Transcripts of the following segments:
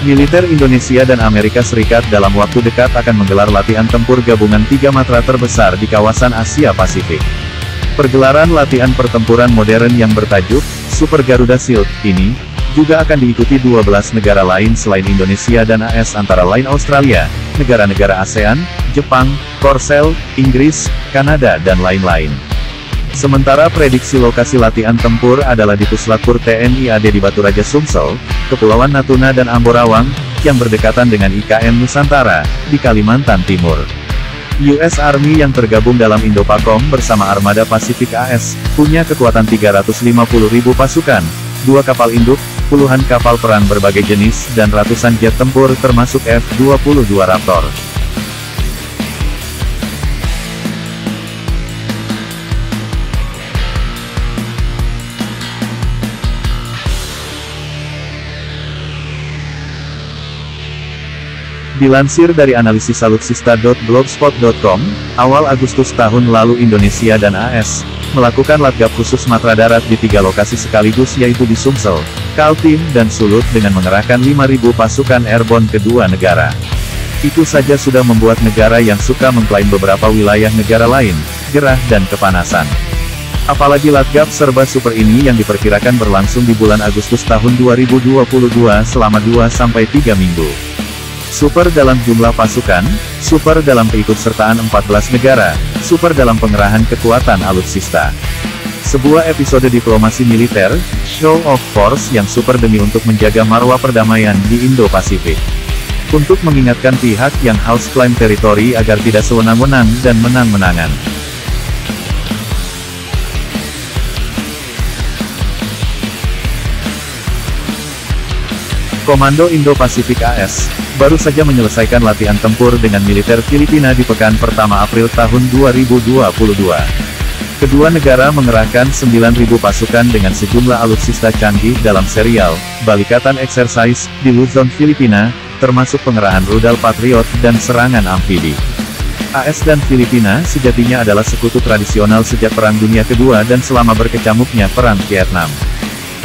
Militer Indonesia dan Amerika Serikat dalam waktu dekat akan menggelar latihan tempur gabungan 3 matra terbesar di kawasan Asia Pasifik. Pergelaran latihan pertempuran modern yang bertajuk Super Garuda Shield ini juga akan diikuti 12 negara lain selain Indonesia dan AS, antara lain Australia, negara-negara ASEAN, Jepang, Korsel, Inggris, Kanada dan lain-lain. Sementara prediksi lokasi latihan tempur adalah di Puslapur TNI AD di Batu Raja Sumsel, Kepulauan Natuna dan Amborawang, yang berdekatan dengan IKN Nusantara, di Kalimantan Timur. US Army yang tergabung dalam Indo-PACOM bersama Armada Pasifik AS, punya kekuatan 350.000 pasukan, 2 kapal induk, puluhan kapal perang berbagai jenis dan ratusan jet tempur termasuk F-22 Raptor. Dilansir dari analisis alutsista.blogspot.com, awal Agustus tahun lalu Indonesia dan AS melakukan latgab khusus matra darat di 3 lokasi sekaligus, yaitu di Sumsel, Kaltim, dan Sulut dengan mengerahkan 5.000 pasukan airborne kedua negara. Itu saja sudah membuat negara yang suka mengklaim beberapa wilayah negara lain gerah dan kepanasan. Apalagi latgab serba super ini yang diperkirakan berlangsung di bulan Agustus tahun 2022 selama 2-3 minggu. Super dalam jumlah pasukan, super dalam keikutsertaan 14 negara, super dalam pengerahan kekuatan alutsista. Sebuah episode diplomasi militer, show of force yang super demi untuk menjaga marwah perdamaian di Indo-Pasifik. Untuk mengingatkan pihak yang haus klaim teritori agar tidak sewenang-wenang dan menang-menangan. Komando Indo-Pasifik AS, baru saja menyelesaikan latihan tempur dengan militer Filipina di pekan pertama April tahun 2022. Kedua negara mengerahkan 9.000 pasukan dengan sejumlah alutsista canggih dalam serial Balikatan Exercise di Luzon, Filipina, termasuk pengerahan rudal Patriot dan serangan amfibi. AS dan Filipina sejatinya adalah sekutu tradisional sejak Perang Dunia Kedua dan selama berkecamuknya Perang Vietnam.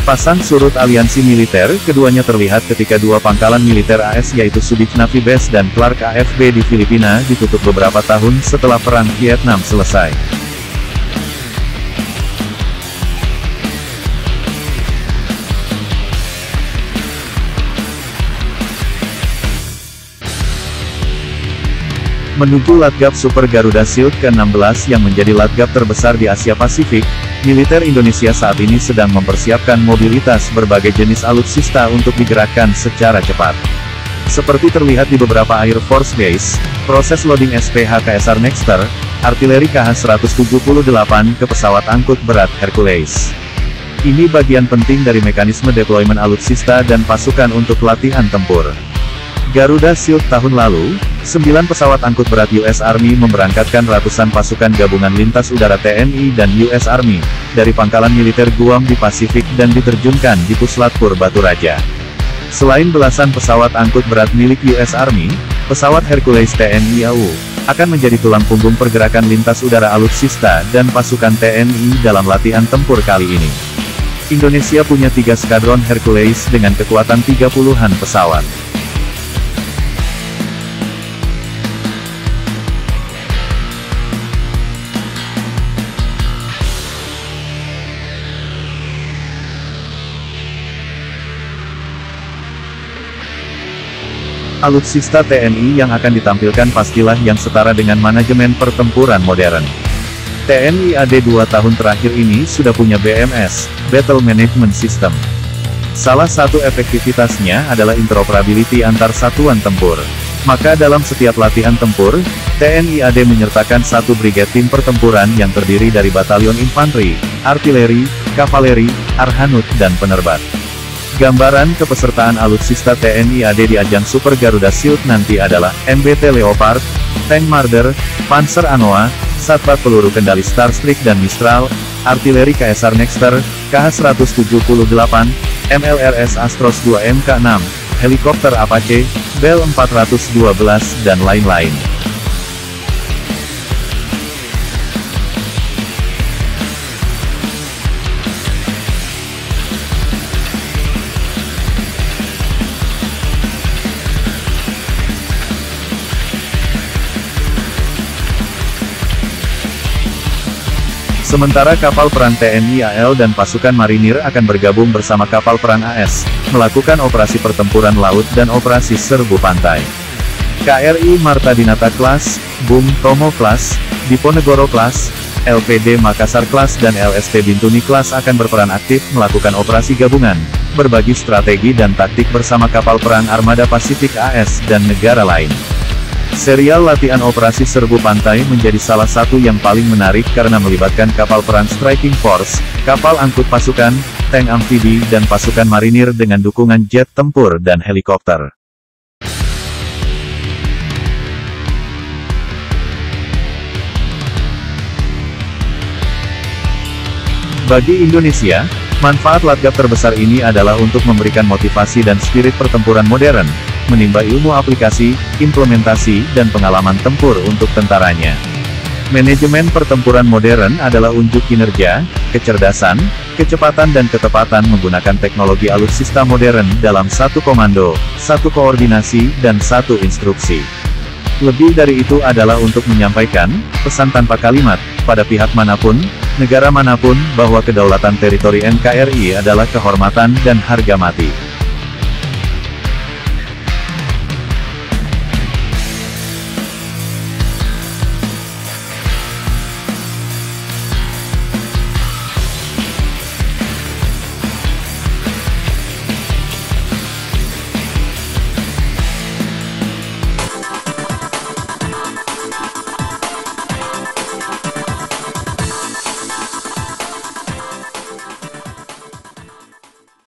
Pasang surut aliansi militer keduanya terlihat ketika 2 pangkalan militer AS yaitu Subic Navy Base dan Clark AFB di Filipina ditutup beberapa tahun setelah Perang Vietnam selesai. Menuju latgab Super Garuda Shield ke-16 yang menjadi latgab terbesar di Asia Pasifik, militer Indonesia saat ini sedang mempersiapkan mobilitas berbagai jenis alutsista untuk digerakkan secara cepat. Seperti terlihat di beberapa Air Force Base, proses loading SPH KSR Nexter, artileri KH-178 ke pesawat angkut berat Hercules. Ini bagian penting dari mekanisme deployment alutsista dan pasukan untuk latihan tempur. Garuda Shield tahun lalu, 9 pesawat angkut berat US Army memberangkatkan ratusan pasukan gabungan lintas udara TNI dan US Army, dari pangkalan militer Guam di Pasifik dan diterjunkan di Puslapur Batu Raja. Selain belasan pesawat angkut berat milik US Army, pesawat Hercules TNI AU, akan menjadi tulang punggung pergerakan lintas udara alutsista dan pasukan TNI dalam latihan tempur kali ini. Indonesia punya 3 skadron Hercules dengan kekuatan 30-an pesawat. Alutsista TNI yang akan ditampilkan pastilah yang setara dengan manajemen pertempuran modern. TNI AD 2 tahun terakhir ini sudah punya BMS, Battle Management System. Salah satu efektivitasnya adalah interoperability antar satuan tempur. Maka dalam setiap latihan tempur, TNI AD menyertakan satu brigade tim pertempuran yang terdiri dari batalion infanteri, artileri, kavaleri, arhanut dan penerbat. Gambaran kepesertaan alutsista TNI AD di ajang Super Garuda Shield nanti adalah MBT Leopard, Tank Marder, Panzer Anoa, Satpat peluru kendali Starstreak dan Mistral, artileri KSR Nexter, KH-178, MLRS Astros 2 Mk6, helikopter Apache, Bell 412 dan lain-lain. Sementara kapal perang TNI AL dan pasukan marinir akan bergabung bersama kapal perang AS, melakukan operasi pertempuran laut dan operasi serbu pantai. KRI Marta Dinata Class, Bung Tomo Class, Diponegoro Class, LPD Makassar Class dan LST Bintuni Class akan berperan aktif melakukan operasi gabungan, berbagi strategi dan taktik bersama kapal perang Armada Pasifik AS dan negara lain. Serial latihan operasi serbu pantai menjadi salah satu yang paling menarik karena melibatkan kapal perang Striking Force, kapal angkut pasukan, tank amfibi dan pasukan marinir dengan dukungan jet tempur dan helikopter. Bagi Indonesia, manfaat Latgab terbesar ini adalah untuk memberikan motivasi dan spirit pertempuran modern, menimba ilmu aplikasi, implementasi, dan pengalaman tempur untuk tentaranya. Manajemen pertempuran modern adalah unjuk kinerja, kecerdasan, kecepatan dan ketepatan menggunakan teknologi alutsista modern dalam satu komando, satu koordinasi, dan satu instruksi. Lebih dari itu adalah untuk menyampaikan, pesan tanpa kalimat, pada pihak manapun, negara manapun, bahwa kedaulatan teritori NKRI adalah kehormatan dan harga mati.